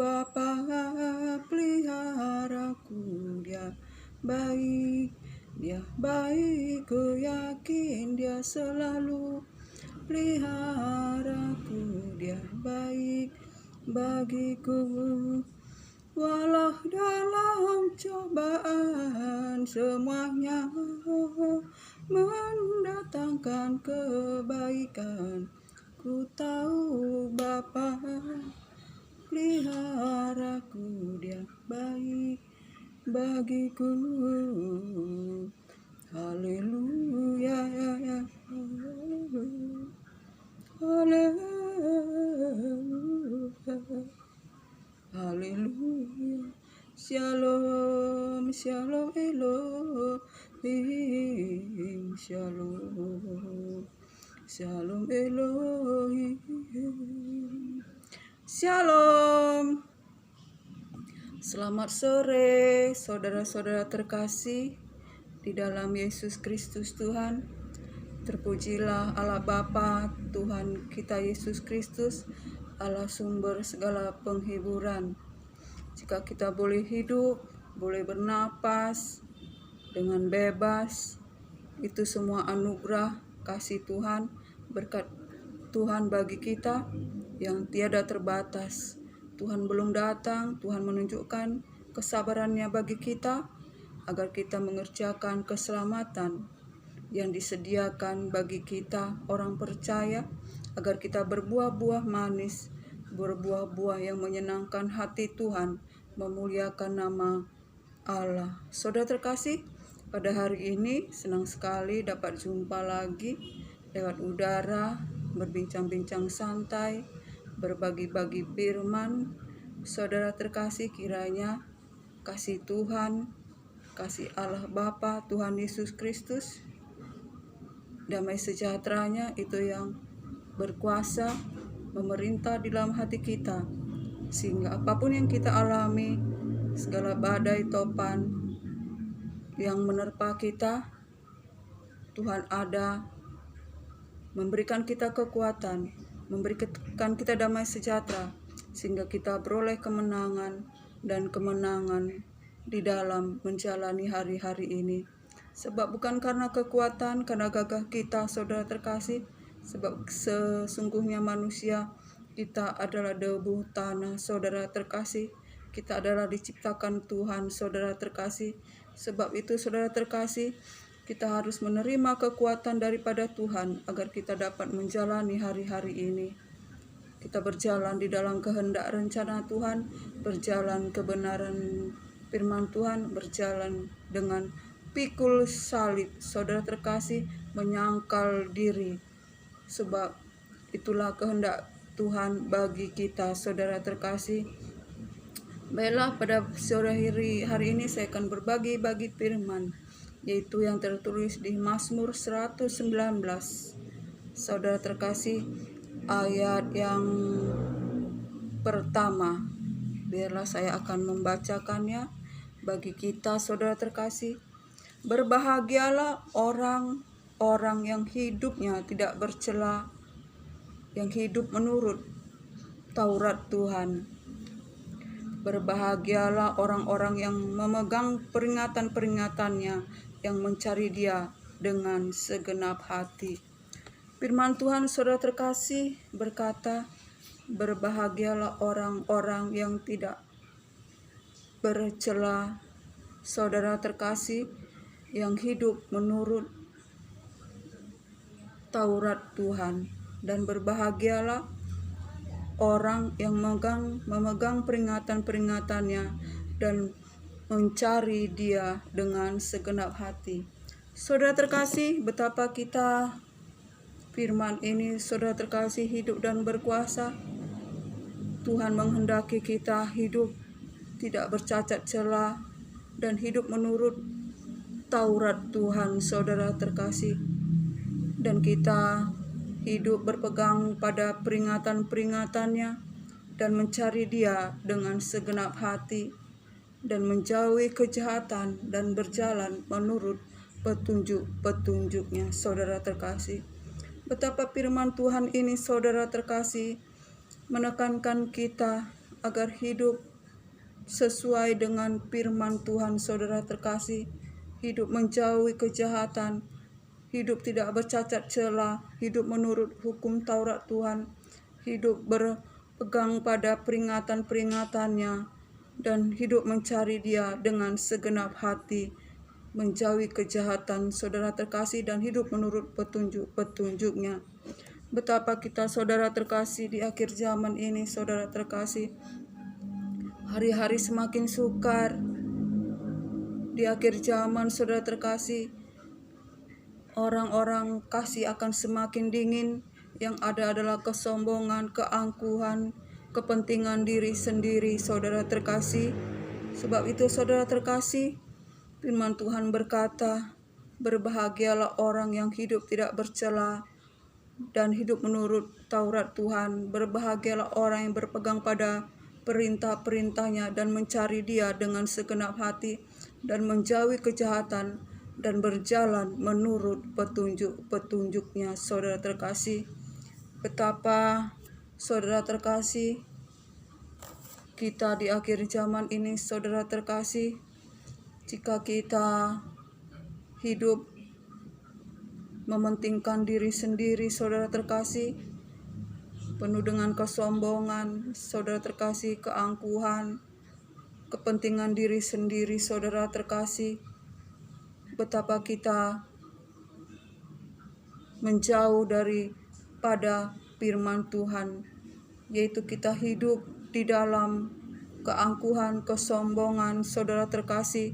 Bapa peliharaku, dia baik, ku yakin dia selalu peliharaku, dia baik bagiku. Walau dalam cobaan semuanya mendatangkan kebaikan, ku tahu Bapa peliharaku, dia baik bagiku. Haleluya, haleluya, haleluya. Shalom, shalom Elohim, shalom, shalom Elohim, shalom. Selamat sore saudara-saudara terkasih di dalam Yesus Kristus Tuhan. Terpujilah Allah Bapa, Tuhan kita Yesus Kristus, Allah sumber segala penghiburan. Jika kita boleh hidup, boleh bernapas dengan bebas, itu semua anugerah kasih Tuhan, berkat Tuhan bagi kita yang tiada terbatas. Tuhan belum datang, Tuhan menunjukkan kesabarannya bagi kita agar kita mengerjakan keselamatan yang disediakan bagi kita orang percaya, agar kita berbuah-buah manis, berbuah-buah yang menyenangkan hati Tuhan, memuliakan nama Allah. Saudara terkasih, pada hari ini senang sekali dapat jumpa lagi lewat udara, berbincang-bincang santai, berbagi-bagi firman. Saudara terkasih, kiranya kasih Tuhan, kasih Allah Bapa, Tuhan Yesus Kristus, damai sejahteranya itu yang berkuasa memerintah di dalam hati kita, sehingga apapun yang kita alami, segala badai topan yang menerpa kita, Tuhan ada memberikan kita kekuatan, memberikan kita damai sejahtera, sehingga kita beroleh kemenangan dan kemenangan di dalam menjalani hari-hari ini. Sebab bukan karena kekuatan, karena gagah kita, saudara terkasih, sebab sesungguhnya manusia kita adalah debu tanah, saudara terkasih. Kita adalah diciptakan Tuhan, saudara terkasih. Sebab itu, saudara terkasih, kita harus menerima kekuatan daripada Tuhan agar kita dapat menjalani hari-hari ini. Kita berjalan di dalam kehendak rencana Tuhan, berjalan kebenaran firman Tuhan, berjalan dengan pikul salib, saudara terkasih, menyangkal diri. Sebab itulah kehendak Tuhan bagi kita, saudara terkasih. Baiklah, pada sore hari ini saya akan berbagi firman, yaitu yang tertulis di Mazmur 119. Saudara terkasih, ayat yang pertama, biarlah saya akan membacakannya bagi kita, saudara terkasih. Berbahagialah orang-orang yang hidupnya tidak bercela, yang hidup menurut Taurat Tuhan. Berbahagialah orang-orang yang memegang peringatan-peringatannya, yang mencari Dia dengan segenap hati. Firman Tuhan, saudara terkasih, berkata, berbahagialah orang-orang yang tidak bercela, saudara terkasih, yang hidup menurut Taurat Tuhan. Dan berbahagialah orang yang memegang peringatan-peringatannya dan mencari Dia dengan segenap hati. Saudara terkasih, betapa kita firman ini, saudara terkasih, hidup dan berkuasa. Tuhan menghendaki kita hidup tidak bercacat celah dan hidup menurut Taurat Tuhan, saudara terkasih. Dan kita hidup berpegang pada peringatan-peringatannya dan mencari Dia dengan segenap hati dan menjauhi kejahatan dan berjalan menurut petunjuk-petunjuknya, saudara terkasih. Betapa firman Tuhan ini, saudara terkasih, menekankan kita agar hidup sesuai dengan firman Tuhan, saudara terkasih. Hidup menjauhi kejahatan, hidup tidak bercacat celah, hidup menurut hukum Taurat Tuhan, hidup berpegang pada peringatan-peringatannya, dan hidup mencari Dia dengan segenap hati, menjauhi kejahatan, saudara terkasih, dan hidup menurut petunjuk-petunjuknya. Betapa kita, saudara terkasih, di akhir zaman ini, saudara terkasih, hari-hari semakin sukar. Di akhir zaman, saudara terkasih, orang-orang kasih akan semakin dingin. Yang ada adalah kesombongan, keangkuhan, kepentingan diri sendiri, saudara terkasih. Sebab itu, saudara terkasih, firman Tuhan berkata, berbahagialah orang yang hidup tidak bercela dan hidup menurut Taurat Tuhan. Berbahagialah orang yang berpegang pada perintah-perintahnya dan mencari Dia dengan segenap hati dan menjauhi kejahatan dan berjalan menurut petunjuk-petunjuknya, saudara terkasih. Betapa, saudara terkasih, kita di akhir zaman ini, saudara terkasih, jika kita hidup mementingkan diri sendiri, saudara terkasih, penuh dengan kesombongan, saudara terkasih, keangkuhan, kepentingan diri sendiri, saudara terkasih, betapa kita menjauh daripada firman Tuhan, yaitu kita hidup di dalam keangkuhan, kesombongan, saudara terkasih.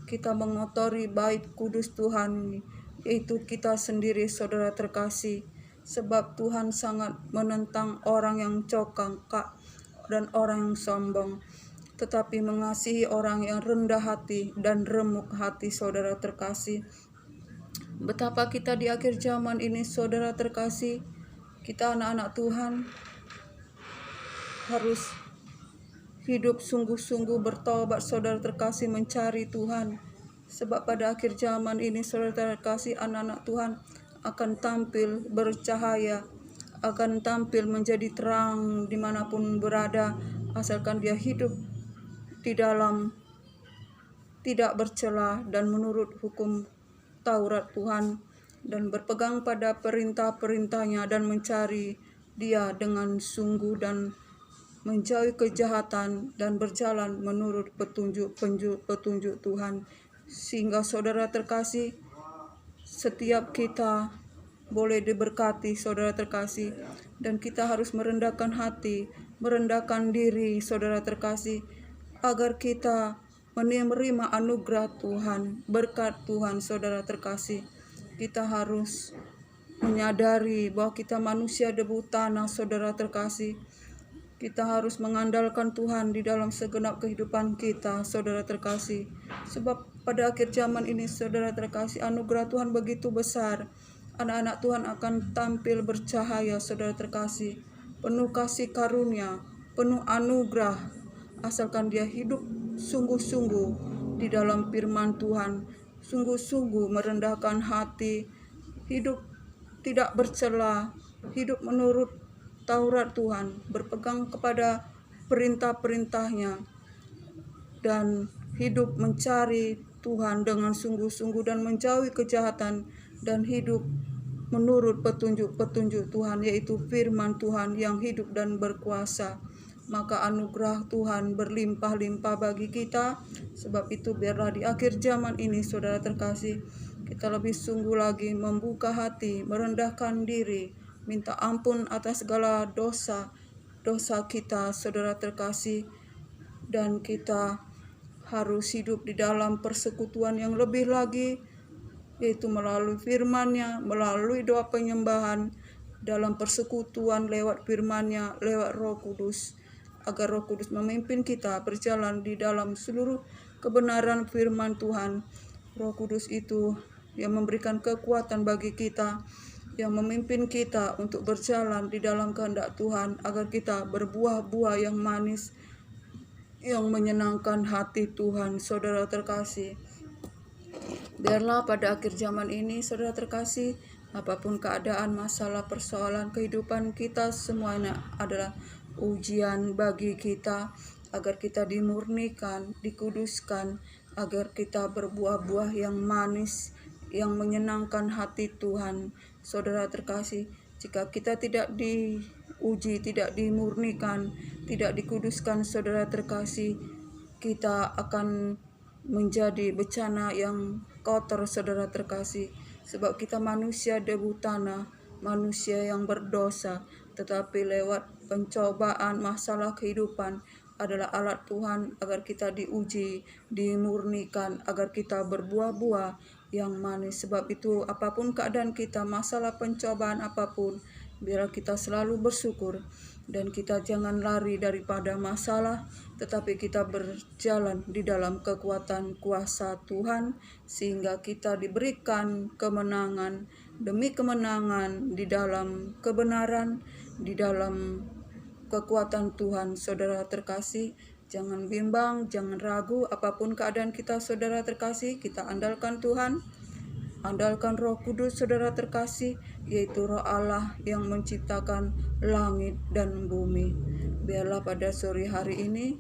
Kita mengotori bait kudus Tuhan, yaitu kita sendiri, saudara terkasih. Sebab Tuhan sangat menentang orang yang congkak dan orang yang sombong, tetapi mengasihi orang yang rendah hati dan remuk hati, saudara terkasih. Betapa kita di akhir zaman ini, saudara terkasih, kita anak-anak Tuhan harus hidup sungguh-sungguh bertobat, saudara terkasih, mencari Tuhan. Sebab pada akhir zaman ini, saudara terkasih, anak-anak Tuhan akan tampil bercahaya, akan tampil menjadi terang dimanapun berada, asalkan dia hidup di dalam tidak bercela dan menurut hukum Taurat Tuhan, dan berpegang pada perintah-perintahnya dan mencari Dia dengan sungguh dan menjauhi kejahatan dan berjalan menurut petunjuk Tuhan. Sehingga, saudara terkasih, setiap kita boleh diberkati, saudara terkasih, dan kita harus merendahkan hati, merendahkan diri, saudara terkasih, agar kita menerima anugerah Tuhan, berkat Tuhan, saudara terkasih. Kita harus menyadari bahwa kita manusia debu tanah, saudara terkasih. Kita harus mengandalkan Tuhan di dalam segenap kehidupan kita, saudara terkasih. Sebab pada akhir zaman ini, saudara terkasih, anugerah Tuhan begitu besar. Anak-anak Tuhan akan tampil bercahaya, saudara terkasih, penuh kasih karunia, penuh anugerah, asalkan dia hidup sungguh-sungguh di dalam firman Tuhan, sungguh-sungguh merendahkan hati, hidup tidak bercela, hidup menurut Taurat Tuhan, berpegang kepada perintah-perintahnya, dan hidup mencari Tuhan dengan sungguh-sungguh dan menjauhi kejahatan, dan hidup menurut petunjuk-petunjuk Tuhan, yaitu firman Tuhan yang hidup dan berkuasa. Maka anugerah Tuhan berlimpah-limpah bagi kita. Sebab itu biarlah di akhir zaman ini, saudara terkasih, kita lebih sungguh lagi membuka hati, merendahkan diri, minta ampun atas segala dosa kita, saudara terkasih, dan kita harus hidup di dalam persekutuan yang lebih lagi, yaitu melalui firman-Nya, melalui doa penyembahan, dalam persekutuan lewat firman-Nya, lewat Roh Kudus, agar Roh Kudus memimpin kita berjalan di dalam seluruh kebenaran firman Tuhan. Roh Kudus itu yang memberikan kekuatan bagi kita, yang memimpin kita untuk berjalan di dalam kehendak Tuhan, agar kita berbuah-buah yang manis, yang menyenangkan hati Tuhan, saudara terkasih. Biarlah pada akhir zaman ini, saudara terkasih, apapun keadaan, masalah, persoalan kehidupan kita semuanya adalah ujian bagi kita, agar kita dimurnikan, dikuduskan, agar kita berbuah-buah yang manis, yang menyenangkan hati Tuhan. Saudara terkasih, jika kita tidak diuji, tidak dimurnikan, tidak dikuduskan, saudara terkasih, kita akan menjadi bencana yang kotor, saudara terkasih. Sebab kita manusia debu tanah, manusia yang berdosa, tetapi lewat pencobaan masalah kehidupan adalah alat Tuhan agar kita diuji, dimurnikan, agar kita berbuah-buah yang manis. Sebab itu apapun keadaan kita, masalah pencobaan apapun, biar kita selalu bersyukur dan kita jangan lari daripada masalah, tetapi kita berjalan di dalam kekuatan kuasa Tuhan, sehingga kita diberikan kemenangan demi kemenangan di dalam kebenaran, di dalam kekuatan Tuhan. Saudara terkasih, jangan bimbang, jangan ragu apapun keadaan kita, saudara terkasih. Kita andalkan Tuhan, andalkan Roh Kudus, saudara terkasih, yaitu Roh Allah yang menciptakan langit dan bumi. Biarlah pada sore hari ini,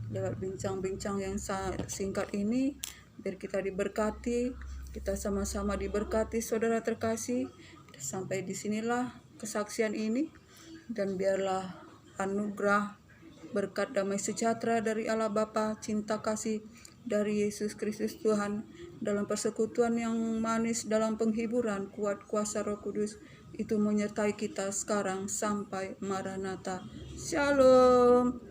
lewat bincang-bincang yang singkat ini, biar kita diberkati, kita sama-sama diberkati, saudara terkasih. Sampai disinilah kesaksian ini, dan biarlah anugerah, berkat, damai sejahtera dari Allah Bapa, cinta kasih dari Yesus Kristus Tuhan, dalam persekutuan yang manis, dalam penghiburan kuat kuasa Roh Kudus, itu menyertai kita sekarang sampai Maranatha. Shalom.